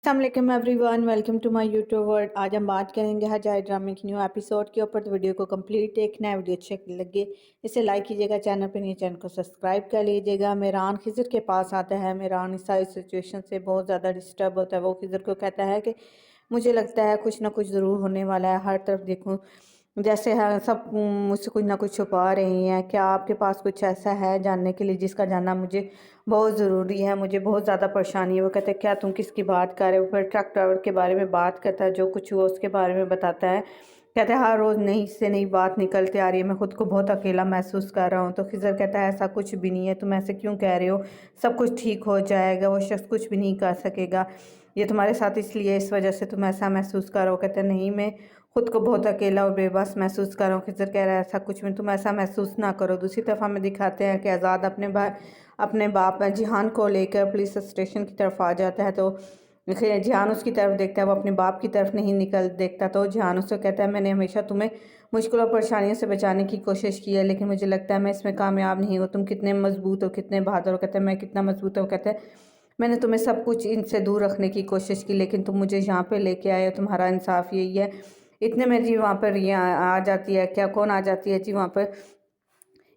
अस्सलाम वालेकुम everyone, welcome to my YouTube world. आज हम बात करेंगे हजाए ड्रामे की न्यू एपिसोड के ऊपर। तो वीडियो को कंप्लीट देखना है। वीडियो अच्छी लगे इसे लाइक कीजिएगा, चैनल पर नहीं चैनल को सब्सक्राइब कर लीजिएगा। मेहरान खिज़र के पास आता है। मेहरान इस सारी सिचुएशन से बहुत ज़्यादा डिस्टर्ब होता है। वो खिज़र को कहता है कि मुझे लगता है कुछ ना कुछ ज़रूर होने वाला है। हर तरफ देखूँ जैसे है सब मुझसे कुछ ना कुछ छुपा रही हैं। क्या आपके पास कुछ ऐसा है जानने के लिए जिसका जानना मुझे बहुत ज़रूरी है? मुझे बहुत ज़्यादा परेशानी है। वो कहते हैं क्या तुम किसकी बात कर रहे हो? फिर ट्रक ड्राइवर के बारे में बात करता है, जो कुछ हुआ उसके बारे में बताता है। कहते हैं हर रोज़ नई से नई बात निकलती आ रही है, मैं खुद को बहुत अकेला महसूस कर रहा हूँ। तो खिज़र कहता है ऐसा कुछ भी नहीं है, तुम ऐसे क्यों कह रहे हो? सब कुछ ठीक हो जाएगा, वो शख्स कुछ भी नहीं कर सकेगा। ये तुम्हारे साथ इसलिए इस वजह से तुम ऐसा महसूस कर रहे हो। कहते हैं नहीं, मैं खुद को बहुत अकेला और बेबस महसूस कर रहा हूँ। खिज़र कह रहा है ऐसा कुछ भी तुम ऐसा महसूस ना करो। दूसरी तरफ हमें दिखाते हैं कि आज़ाद अपने बाप जिहान को लेकर पुलिस स्टेशन की तरफ आ जाता है। तो जिहान उसकी तरफ देखता है, वो अपने बाप की तरफ नहीं निकल देखता। तो जिहान उससे कहता है मैंने हमेशा तुम्हें मुश्किलों और परेशानियों से बचाने की कोशिश की है, लेकिन मुझे लगता है मैं इसमें कामयाब नहीं हूँ। तुम कितने मजबूत हो, कितने बहादुर हो। कहते हैं मैं कितना मजबूत हूँ। कहते हैं मैंने तुम्हें सब कुछ इनसे दूर रखने की कोशिश की, लेकिन तुम मुझे यहाँ पे लेके आए हो। तुम्हारा इंसाफ यही है। इतने में जी वहाँ पर आ जाती है। क्या कौन आ जाती है जी वहाँ पर?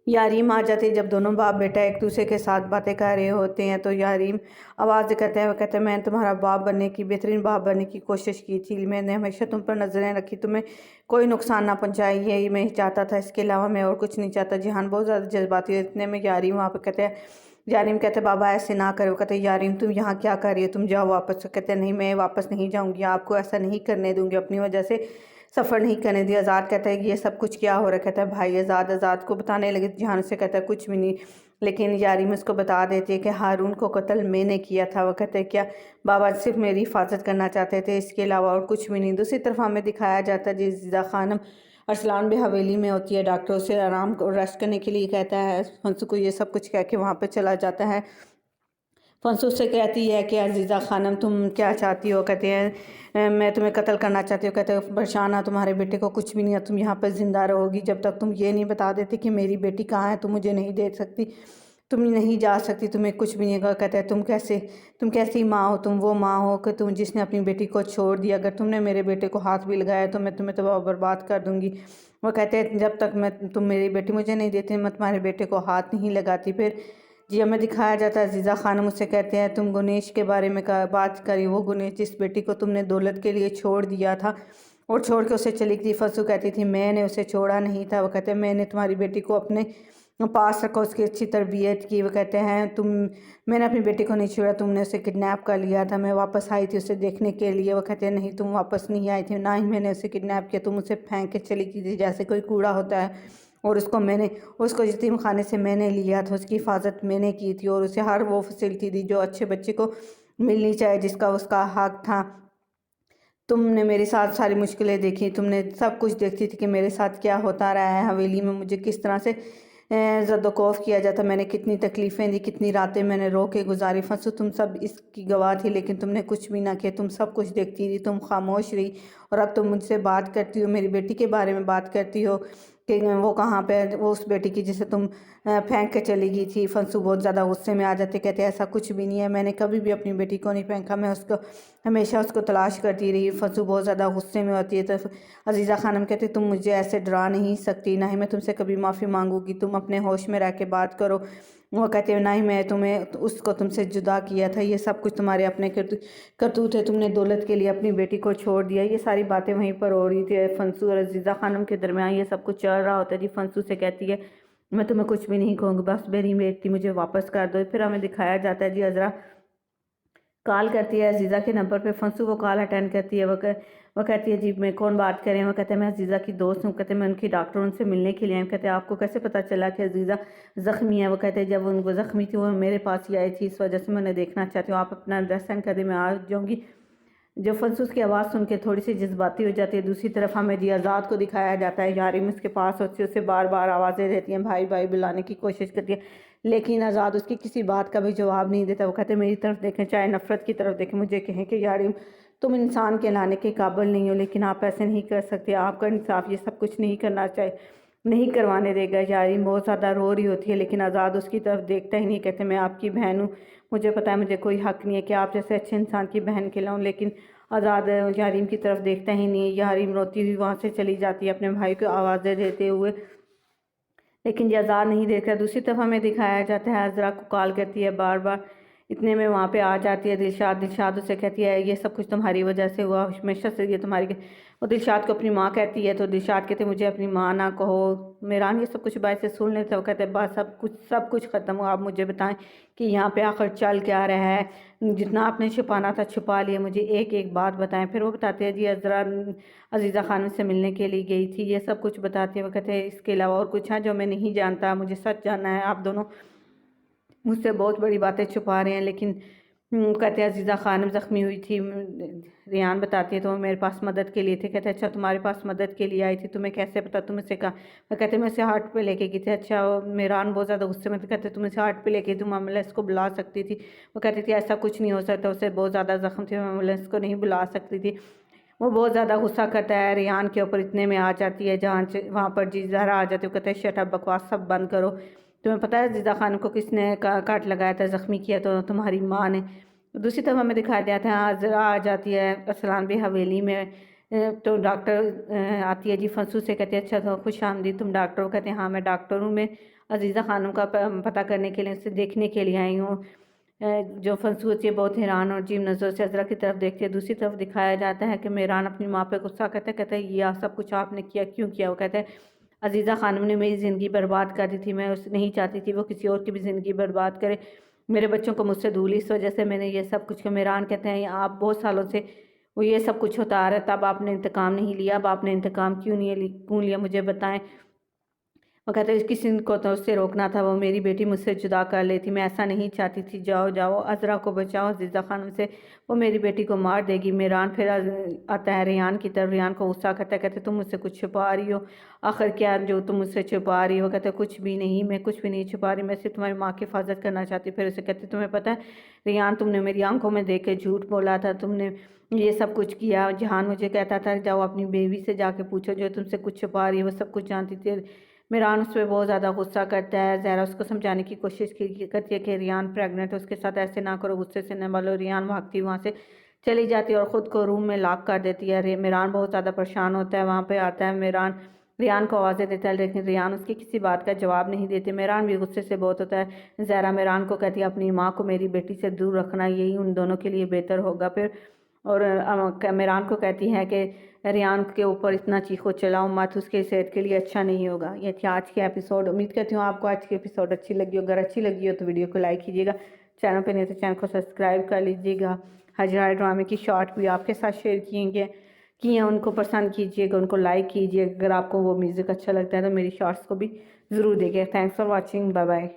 यारीम आ जाती है। जब दोनों बाप बेटा एक दूसरे के साथ बातें कर रहे होते हैं तो यारीम आवाज़ करते हैं, वो कहते हैं मैंने तुम्हारा बाप बनने की, बेहतरीन बाप बनने की कोशिश की थी। मैंने हमेशा तुम पर नज़रें रखी, तुम्हें कोई नुकसान ना पहुँचाई, यही मैं चाहता था। इसके अलावा मैं और कुछ नहीं चाहता। जिहान बहुत ज़्यादा जज्बाती है। इतने में यारीम वहाँ पर कहते हैं, यारीम कहते हैं बाबा ऐसे ना करो। कहते हैं यारीम तुम यहाँ क्या कर रही हो, तुम जाओ वापस। कहते हैं नहीं, मैं वापस नहीं जाऊँगी, आपको ऐसा नहीं करने दूँगी, अपनी वजह से सफ़र नहीं करने दिया। आज़ाद कहता है कि ये सब कुछ क्या हो रहा है? कहता है भाई आज़ाद को बताने लगे। जिहान से कहता है कुछ भी नहीं, लेकिन यारीम उसको बता देती है कि हारून को कत्ल मैंने किया था। वो कहते हैं क्या बाबा सिर्फ मेरी हिफाजत करना चाहते थे, इसके अलावा और कुछ भी नहीं। दूसरी तरफ हमें दिखाया जाता है जी ज़ीज़ा खानम अरसलान भी हवेली में होती है। डॉक्टर उसे आराम को रेस्ट करने के लिए कहता है। हंसू को ये सब कुछ कह के वहाँ पर चला जाता है। फंसू से कहती है कि अजीज़ा खानम तुम क्या चाहती हो? कहते हैं मैं तुम्हें कत्ल करना चाहती हूँ। कहते हैं परेशान तुम्हारे बेटे को कुछ भी नहीं है, तुम यहाँ पर ज़िंदा रहोगी जब तक तुम ये नहीं बता देते कि मेरी बेटी कहाँ है। तुम मुझे नहीं दे सकती, तुम नहीं जा सकती, तुम्हें कुछ भी नहीं होगा। कहते हैं तुम कैसी माँ हो? तुम वो माँ हो कि तुम जिसने अपनी बेटी को छोड़ दिया। अगर तुमने मेरे बेटे को हाथ भी लगाया तो मैं तुम्हें तबाह बर्बाद कर दूँगी। वो कहते हैं जब तक तुम मेरी बेटी मुझे नहीं देती, मैं तुम्हारे बेटे को हाथ नहीं लगाती। फिर जी हमें दिखाया जाता है अजीज़ा खानम मुझसे कहते हैं तुम गुनेश के बारे में बात करी, वो गुनेश जिस बेटी को तुमने दौलत के लिए छोड़ दिया था और छोड़ के उसे चली गई। फंसू कहती थी मैंने उसे छोड़ा नहीं था। वो कहते हैं मैंने तुम्हारी बेटी को अपने पास रखा, उसकी अच्छी तरबियत की। वो कहते हैं मैंने अपनी बेटी को नहीं छोड़ा, तुमने उसे किडनैप कर लिया था। मैं वापस आई थी उसे देखने के लिए। वो कहते हैं नहीं, तुम वापस नहीं आई थी, ना ही मैंने उसे किडनैप किया, तुम उसे फेंक के चली गई थी जैसे कोई कूड़ा होता है। और उसको यतीम खाने से मैंने लिया था, उसकी हिफाजत मैंने की थी और उसे हर वो फैसिलिटी दी जो अच्छे बच्चे को मिलनी चाहिए, जिसका उसका हक था। तुमने मेरे साथ सारी मुश्किलें देखी, तुमने सब कुछ देखती थी कि मेरे साथ क्या होता रहा है हवेली में, मुझे किस तरह से ज़द्दोकोफ़ किया जाता। मैंने कितनी तकलीफ़ें दी, कितनी रातें मैंने रो के गुजारी। फंसू तुम सब इसकी गवाह थी, लेकिन तुमने कुछ भी ना किया, तुम सब कुछ देखती थी, तुम खामोश रही। और अब तुम मुझसे बात करती हो, मेरी बेटी के बारे में बात करती हो कि वो कहाँ पे है, वो उस बेटी की जिसे तुम फेंक के चली गई थी। फंसू बहुत ज़्यादा गुस्से में आ जाते, कहते ऐसा कुछ भी नहीं है, मैंने कभी भी अपनी बेटी को नहीं फेंका, मैं उसको हमेशा उसको तलाश करती रही। फंसू बहुत ज़्यादा गुस्से में होती है। तो अजीज़ा खानम कहती तुम मुझे ऐसे डरा नहीं सकती, ना ही मैं तुमसे कभी माफ़ी मांगूंगी, तुम अपने होश में रह के बात करो। वो कहते हैं ना ही मैं उसको तुमसे जुदा किया था, ये सब कुछ तुम्हारे अपने करतूत है, तुमने दौलत के लिए अपनी बेटी को छोड़ दिया। ये सारी बातें वहीं पर हो रही थी। फंसू और अजीज़ा खानम के दरमियान ये सब कुछ चल रहा होता है जी। फंसू से कहती है मैं तुम्हें कुछ भी नहीं कहूँगी, बस मेरी बेटी मुझे वापस कर दो। फिर हमें दिखाया जाता है जी अज़रा कॉल करती है अजीज़ा के नंबर पे। फंसू वो कॉल अटेंड करती है। वो कहती है जी मैं कौन बात कर रहे हैं? वो कहते हैं मैं अजीज़ा की दोस्त हूँ। कहते हैं मैं उनकी डॉक्टर उनसे मिलने के लिए आई हूँ। कहते हैं आपको कैसे पता चला कि अजीज़ा ज़ख्मी है? वो कहते हैं जब उनको ज़ख्मी थी वो मेरे पास ही आई थी, इस वजह से मैं उन्हें देखना चाहती हूँ, आप अपना एड्रेस सेंड कर दें, मैं आ जाऊँगी। जो फंसूस की आवाज़ सुन के थोड़ी सी जज्बाती हो जाती है। दूसरी तरफ हमें जी आज़ाद को दिखाया जाता है। यारीम उसके पास होती है, उसे बार बार आवाज़ें देती हैं, भाई भाई बुलाने की कोशिश करती है, लेकिन आज़ाद उसकी किसी बात का भी जवाब नहीं देता। वो कहते मेरी तरफ देखें चाहे नफ़रत की तरफ देखें, मुझे कहें कि यारीम तुम इंसान के लाने के काबिल नहीं हो, लेकिन आप ऐसे नहीं कर सकते, आपका इंसाफ ये सब कुछ नहीं करना चाहिए, नहीं करवाने देगा। यारीम बहुत ज़्यादा रो रही होती है, लेकिन आज़ाद उसकी तरफ देखता ही नहीं। कहते मैं आपकी बहन हूँ, مجھے پتہ ہے مجھے کوئی حق نہیں ہے کہ آپ جیسے اچھے انسان کی بہن کھلاؤں، لیکن آزاد حریم کی طرف دیکھتا ہی نہیں ہے۔ حریم روتی ہوئی وہاں سے چلی جاتی ہے اپنے بھائی کو آوازیں دیتے ہوئے، لیکن یہ آزاد نہیں دیکھتا۔ دوسری طرف ہمیں دکھایا جاتا ہے عذرا کو کال کرتی ہے بار بار، اتنے میں وہاں پہ آ جاتی ہے دلشاد اسے کہتی ہے یہ سب کچھ تمہاری وجہ سے ہوا، ہمیشہ سے یہ تمہاری۔ وہ دلشاد کو اپنی ماں کہتی ہے تو دلشاد کہتے مجھے اپنی ماں نہ کہو۔ میران یہ سب کچھ باعث سے سن لیتے، وہ کہتے ہیں بس سب کچھ ختم ہوا، آپ مجھے بتائیں کہ یہاں پہ آخر چل کیا رہا ہے، جتنا آپ نے چھپانا تھا چھپا لیا، مجھے ایک ایک بات بتائیں۔ پھر وہ بتاتے ہیں جی عذرا عزیزہ خانم سے ملنے کے لیے گئی تھی، یہ سب کچھ بتاتے ہیں۔ وہ کہتے ہیں اس کے علاوہ اور کچھ ہے جو میں نہیں جانتا، مجھے سچ جاننا ہے، آپ دونوں مجھ سے بہت بڑی باتیں چھپا رہے ہیں۔ لیکن کہتے ہیں عزیزہ خانم زخمی ہوئی تھی، ریان بتاتی ہے تو وہ میرے پاس مدد کے لیے تھے۔ کہتے ہیں اچھا تمہارے پاس مدد کے لیے آئی تھی، تمہیں کیسے پتا، تم اسے کہا؟ وہ کہتے ہیں میں اسے ہارٹ پہ لے کے گئی تھی۔ اچھا میران بہت زیادہ غصے میں کہتے ہیں تم اسے ہارٹ پہ لے کے تم ایمبولینس کو بلا سکتی تھی؟ وہ کہتی تھی ایسا کچھ نہیں ہو سکتا، اسے بہت زیادہ زخم تھے، میں ایمبولینس کو نہیں بلا سکتی تھی۔ وہ بہت زیادہ غصہ کرتا ہے ریان کے اوپر، اتنے میں آ جاتی ہے جہاں وہاں پر جی زہرا آ جاتی ہے۔ وہ کہتے ہیں شٹ اپ، بکواس سب بند کرو، تمہیں پتہ ہے عزیزہ خانم کو کس نے کاٹ لگایا تھا، زخمی کیا تو تمہاری ماں نے۔ دوسری طرف ہمیں دکھایا جاتا ہے عذرا آ جاتی ہے ارسلان بے حویلی میں، تو ڈاکٹر آتی ہے جی فنسو سے، کہتے ہیں اچھا تو خوش آمدید، تم ڈاکٹر ہو؟ کہتے ہیں ہاں میں ڈاکٹر ہوں، میں عزیزہ خانم کا پتہ کرنے کے لیے، اسے دیکھنے کے لیے آئی ہوں۔ جو فنسو ہوتی ہے بہت حیران اور عجیب نظر سے عذرا کی طرف دیکھتی ہے۔ دوسری طرف دکھایا جاتا ہے کہ میران اپنی ماں پہ غصہ کرتا ہے، کہتا ہے یہ سب کچھ آپ نے کیا، کیوں کیا؟ وہ کہتا ہے عزیزہ خانم نے میری زندگی برباد کر دی تھی، میں اس نہیں چاہتی تھی وہ کسی اور کی بھی زندگی برباد کرے، میرے بچوں کو مجھ سے دور لی، اس وجہ سے میں نے یہ سب کچھ کیا۔ میران کہتے ہیں آپ بہت سالوں سے وہ یہ سب کچھ ہوتا آ رہا ہے، تب آپ نے انتقام نہیں لیا، اب آپ نے انتقام کیوں لیا مجھے بتائیں۔ وہ کہتے ہیں کسی کو تو اس سے روکنا تھا، وہ میری بیٹی مجھ سے جدا کر لیتی، میں ایسا نہیں چاہتی تھی، جاؤ جاؤ عذرا کو بچاؤ عزیزہ خانم سے، وہ میری بیٹی کو مار دے گی۔ میران پھر آتا ہے ریان کی طرف، ریان کو غصہ کرتا ہے، کہتے تم مجھ سے کچھ چھپا رہی ہو، آخر کیا جو تم مجھ سے چھپا رہی ہو؟ کہتے کچھ بھی نہیں، میں کچھ بھی نہیں چھپا رہی، میں صرف تمہاری ماں کی حفاظت کرنا چاہتی۔ پھر اسے کہتے تمہیں پتہ ہے ریان تم نے میری آنکھوں میں دیکھ کے جھوٹ بولا تھا، تم نے یہ سب کچھ کیا، جہان مجھے کہتا تھا جاؤ اپنی بیوی سے جا کے پوچھو جو تم سے کچھ چھپا رہی ہے، وہ سب کچھ جانتی تھی۔ میران اس پہ بہت زیادہ غصہ کرتا ہے، زہرا اس کو سمجھانے کی کوشش کرتی ہے کہ ریان پریگننٹ ہے، اس کے ساتھ ایسے نہ کرو، غصے سے نہ بولو۔ ریان بھاگتی وہاں سے چلی جاتی ہے اور خود کو روم میں لاک کر دیتی ہے۔ میران بہت زیادہ پریشان ہوتا ہے، وہاں پہ آتا ہے میران، ریان کو آوازیں دیتا ہے لیکن ریان اس کی کسی بات کا جواب نہیں دیتے۔ میران بھی غصے سے بہت ہوتا ہے۔ زہرا میران کو کہتی ہے اپنی ماں کو میری بیٹی سے دور رکھنا، یہی ان دونوں کے لیے بہتر ہوگا۔ پھر اور میران کو کہتی ہے کہ ریان کے اوپر اتنا چیخو چلاؤ مت، اس کے صحت کے لیے اچھا نہیں ہوگا۔ یہ تھی آج کی ایپیسوڈ، امید کرتی ہوں آپ کو آج کی ایپیسوڈ اچھی لگی ہو، اگر اچھی لگی ہو تو ویڈیو کو لائک کیجیے گا، چینل پہ نہیں تو چینل کو سبسکرائب کر لیجیے گا۔ ہجرائے ڈرامے کی شارٹ بھی آپ کے ساتھ شیئر کیے ہیں، ان کو پسند کیجیے گا، ان کو لائک کیجیے، اگر آپ کو وہ میوزک اچھا لگتا ہے تو میری شارٹس کو بھی ضرور دیکھیے۔ Thanks for watching, bye bye.